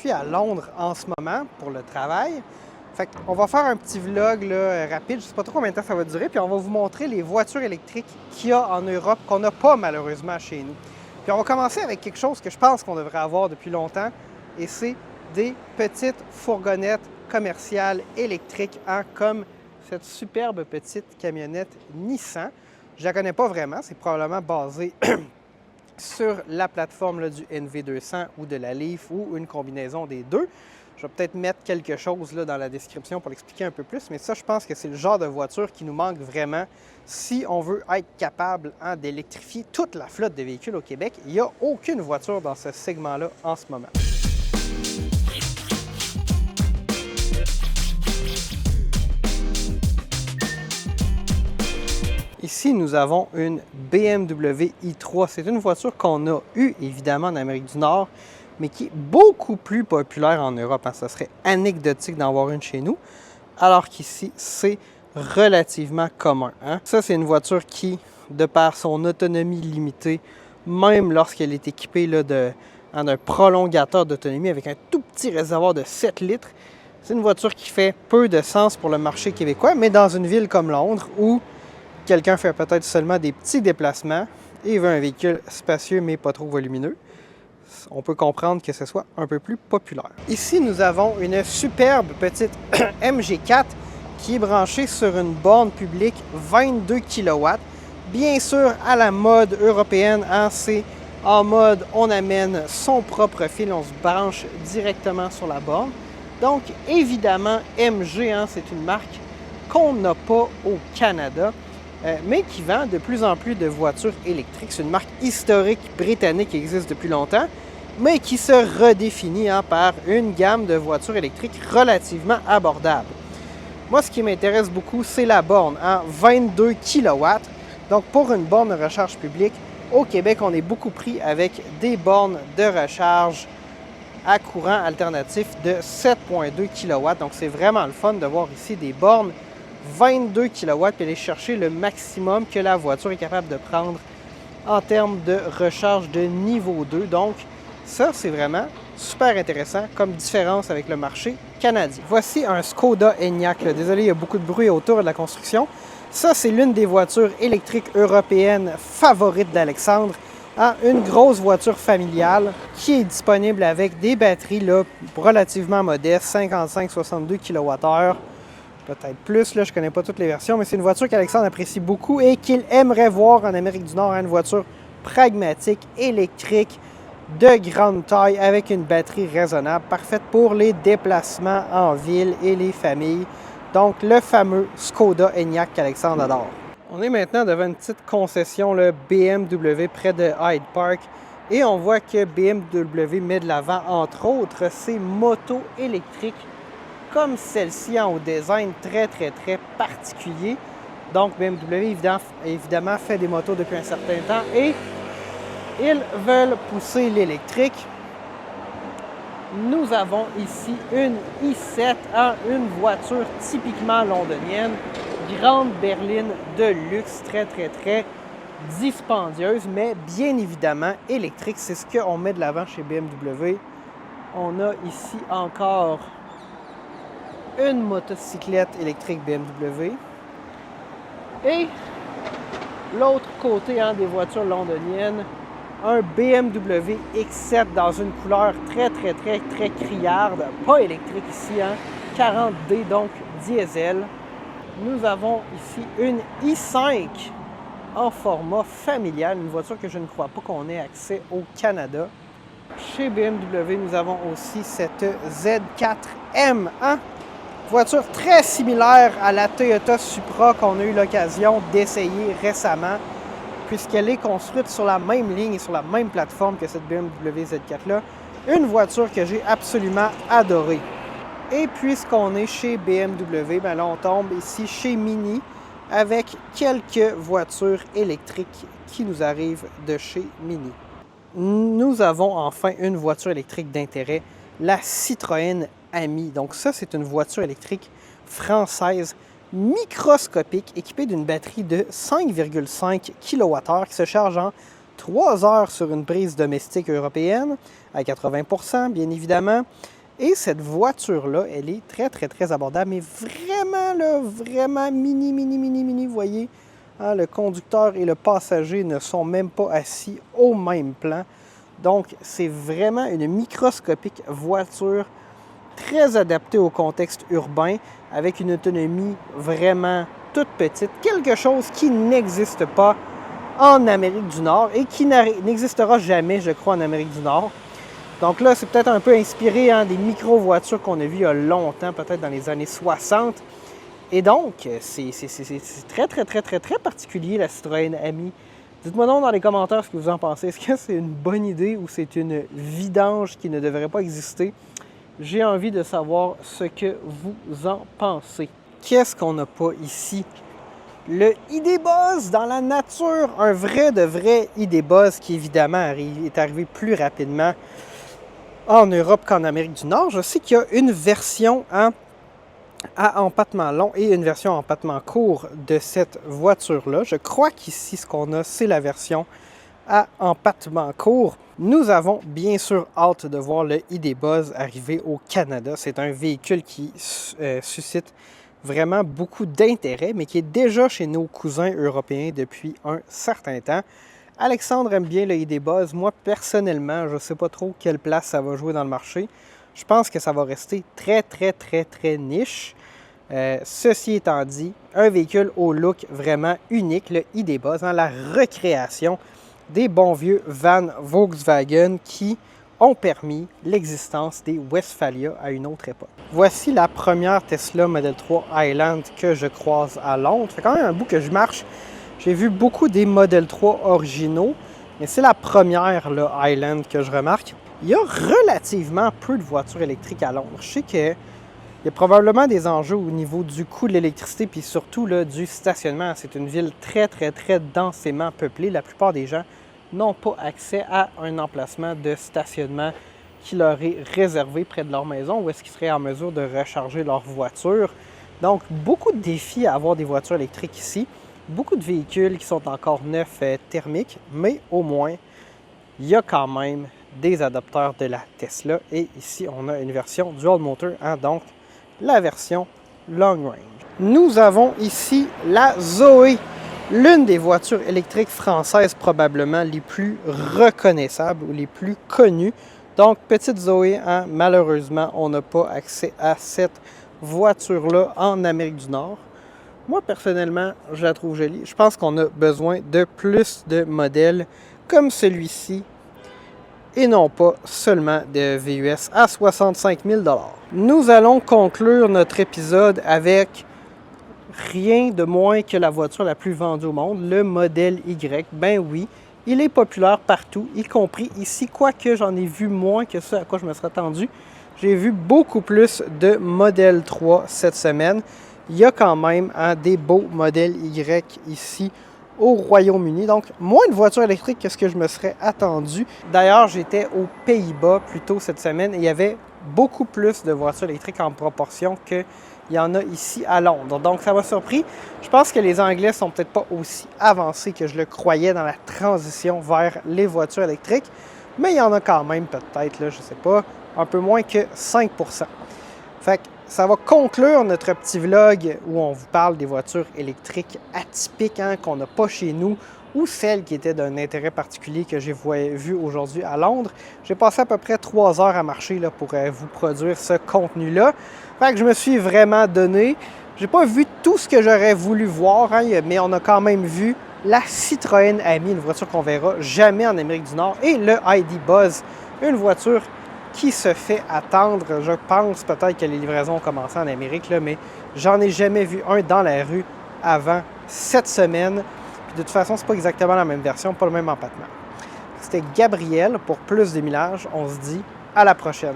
suis à Londres en ce moment pour le travail. Fait qu'on va faire un petit vlog là, rapide, je ne sais pas trop combien de temps ça va durer, puis on va vous montrer les voitures électriques qu'il y a en Europe qu'on n'a pas malheureusement chez nous. Puis on va commencer avec quelque chose que je pense qu'on devrait avoir depuis longtemps, et c'est des petites fourgonnettes commerciales électriques, hein, comme cette superbe petite camionnette Nissan. Je ne la connais pas vraiment, c'est probablement basé sur la plateforme là, du NV200 ou de la Leaf ou une combinaison des deux. Je vais peut-être mettre quelque chose là, dans la description pour l'expliquer un peu plus, mais ça, je pense que c'est le genre de voiture qui nous manque vraiment si on veut être capable hein, d'électrifier toute la flotte de véhicules au Québec. Il n'y a aucune voiture dans ce segment-là en ce moment. Ici, nous avons une BMW i3. C'est une voiture qu'on a eue, évidemment, en Amérique du Nord, mais qui est beaucoup plus populaire en Europe. Hein. Ça serait anecdotique d'en avoir une chez nous, alors qu'ici, c'est relativement commun. Hein. Ça, c'est une voiture qui, de par son autonomie limitée, même lorsqu'elle est équipée d'un prolongateur d'autonomie avec un tout petit réservoir de 7 litres, c'est une voiture qui fait peu de sens pour le marché québécois, mais dans une ville comme Londres, où quelqu'un fait peut-être seulement des petits déplacements et veut un véhicule spacieux mais pas trop volumineux, on peut comprendre que ce soit un peu plus populaire. Ici, nous avons une superbe petite MG4 qui est branchée sur une borne publique 22 kW. Bien sûr, à la mode européenne, hein, c'est en mode on amène son propre fil, on se branche directement sur la borne. Donc, évidemment, MG, hein, c'est une marque qu'on n'a pas au Canada, mais qui vend de plus en plus de voitures électriques. C'est une marque historique britannique qui existe depuis longtemps, mais qui se redéfinit hein, par une gamme de voitures électriques relativement abordable. Moi, ce qui m'intéresse beaucoup, c'est la borne, hein, 22 kW. Donc, pour une borne de recharge publique, au Québec, on est beaucoup pris avec des bornes de recharge à courant alternatif de 7,2 kW. Donc, c'est vraiment le fun de voir ici des bornes 22 kW puis aller chercher le maximum que la voiture est capable de prendre en termes de recharge de niveau 2. Donc, ça, c'est vraiment super intéressant comme différence avec le marché canadien. Voici un Skoda Enyaq. Là. Désolé, il y a beaucoup de bruit autour de la construction. Ça, c'est l'une des voitures électriques européennes favorites d'Alexandre. Hein, une grosse voiture familiale qui est disponible avec des batteries là, relativement modestes, 55-62 kWh. Peut-être plus, là, je ne connais pas toutes les versions, mais c'est une voiture qu'Alexandre apprécie beaucoup et qu'il aimerait voir en Amérique du Nord, hein, une voiture pragmatique, électrique, de grande taille, avec une batterie raisonnable, parfaite pour les déplacements en ville et les familles. Donc, le fameux Skoda Enyaq qu'Alexandre adore. On est maintenant devant une petite concession le BMW près de Hyde Park et on voit que BMW met de l'avant, entre autres, ses motos électriques comme celle-ci, hein, au design très particulier. Donc, BMW, évidemment, fait des motos depuis un certain temps et ils veulent pousser l'électrique. Nous avons ici une i7, hein, une voiture typiquement londonienne, grande berline de luxe, très dispendieuse, mais bien évidemment électrique. C'est ce qu'on met de l'avant chez BMW. On a ici encore une motocyclette électrique BMW. Et l'autre côté hein, des voitures londoniennes, un BMW X7 dans une couleur très criarde, pas électrique ici, hein, 40D, donc diesel. Nous avons ici une i5 en format familial, une voiture que je ne crois pas qu'on ait accès au Canada. Chez BMW, nous avons aussi cette Z4M, hein? Voiture très similaire à la Toyota Supra qu'on a eu l'occasion d'essayer récemment, puisqu'elle est construite sur la même ligne et sur la même plateforme que cette BMW Z4-là. Une voiture que j'ai absolument adorée. Et puisqu'on est chez BMW, ben là on tombe ici chez Mini avec quelques voitures électriques qui nous arrivent de chez Mini. Nous avons enfin une voiture électrique d'intérêt, la Citroën Ami. Donc ça, c'est une voiture électrique française microscopique équipée d'une batterie de 5,5 kWh qui se charge en 3 heures sur une prise domestique européenne, à 80 bien évidemment. Et cette voiture-là, elle est très abordable, mais vraiment, là, vraiment mini, vous voyez, hein, le conducteur et le passager ne sont même pas assis au même plan. Donc, c'est vraiment une microscopique voiture très adaptée au contexte urbain, avec une autonomie vraiment toute petite, quelque chose qui n'existe pas en Amérique du Nord et qui n'existera jamais, je crois, en Amérique du Nord. Donc là, c'est peut-être un peu inspiré des micro-voitures qu'on a vues il y a longtemps, peut-être dans les années 60. Et donc, c'est très particulier, la Citroën Ami. Dites-moi donc dans les commentaires ce que vous en pensez. Est-ce que c'est une bonne idée ou c'est une vidange qui ne devrait pas exister? J'ai envie de savoir ce que vous en pensez. Qu'est-ce qu'on n'a pas ici? Le ID.Buzz dans la nature, un vrai de vrai ID.Buzz qui évidemment est arrivé plus rapidement en Europe qu'en Amérique du Nord. Je sais qu'il y a une version à empattement long et une version à empattement court de cette voiture-là. Je crois qu'ici, ce qu'on a, c'est la version à empattement court. Nous avons bien sûr hâte de voir le ID.Buzz arriver au Canada. C'est un véhicule qui suscite vraiment beaucoup d'intérêt, mais qui est déjà chez nos cousins européens depuis un certain temps. Alexandre aime bien le ID.Buzz. Moi, personnellement, je ne sais pas trop quelle place ça va jouer dans le marché. Je pense que ça va rester très niche. Ceci étant dit, un véhicule au look vraiment unique, le ID.Buzz, la recréation des bons vieux vans Volkswagen qui ont permis l'existence des Westphalia à une autre époque. Voici la première Tesla Model 3 Highland que je croise à Londres. Ça fait quand même un bout que je marche. J'ai vu beaucoup des Model 3 originaux, mais c'est la première là, Highland que je remarque. Il y a relativement peu de voitures électriques à Londres. Je sais qu'il y a probablement des enjeux au niveau du coût de l'électricité puis surtout là, du stationnement. C'est une ville très densément peuplée. La plupart des gens n'ont pas accès à un emplacement de stationnement qui leur est réservé près de leur maison où est-ce qu'ils seraient en mesure de recharger leur voiture. Donc, beaucoup de défis à avoir des voitures électriques ici. Beaucoup de véhicules qui sont encore neufs thermiques, mais au moins, il y a quand même des adapteurs de la Tesla. Et ici, on a une version dual motor, donc la version long range. Nous avons ici la Zoé, l'une des voitures électriques françaises probablement les plus reconnaissables ou les plus connues. Donc, petite Zoé, malheureusement, on n'a pas accès à cette voiture-là en Amérique du Nord. Moi, personnellement, je la trouve jolie. Je pense qu'on a besoin de plus de modèles comme celui-ci et non pas seulement de VUS à 65 000 $. Nous allons conclure notre épisode avec rien de moins que la voiture la plus vendue au monde, le Model Y. Ben oui, il est populaire partout, y compris ici, quoique j'en ai vu moins que ce à quoi je me serais attendu. J'ai vu beaucoup plus de Model 3 cette semaine. Il y a quand même des beaux modèles Y ici au Royaume-Uni. Donc, moins de voitures électriques que ce que je me serais attendu. D'ailleurs, j'étais aux Pays-Bas plus tôt cette semaine et il y avait beaucoup plus de voitures électriques en proportion qu'il y en a ici à Londres. Donc, ça m'a surpris. Je pense que les Anglais sont peut-être pas aussi avancés que je le croyais dans la transition vers les voitures électriques, mais il y en a quand même peut-être, je ne sais pas, un peu moins que 5%. Fait que ça va conclure notre petit vlog où on vous parle des voitures électriques atypiques qu'on n'a pas chez nous ou celles qui étaient d'un intérêt particulier que j'ai vu aujourd'hui à Londres. J'ai passé à peu près 3 heures à marcher là, pour vous produire ce contenu-là. Fait que je me suis vraiment donné. J'ai pas vu tout ce que j'aurais voulu voir, mais on a quand même vu la Citroën Ami, une voiture qu'on verra jamais en Amérique du Nord, et le ID.Buzz, une voiture qui se fait attendre. Je pense peut-être que les livraisons ont commencé en Amérique, mais j'en ai jamais vu un dans la rue avant cette semaine. Puis de toute façon, c'est pas exactement la même version, pas le même empattement. C'était Gabriel pour plus de millage. On se dit à la prochaine.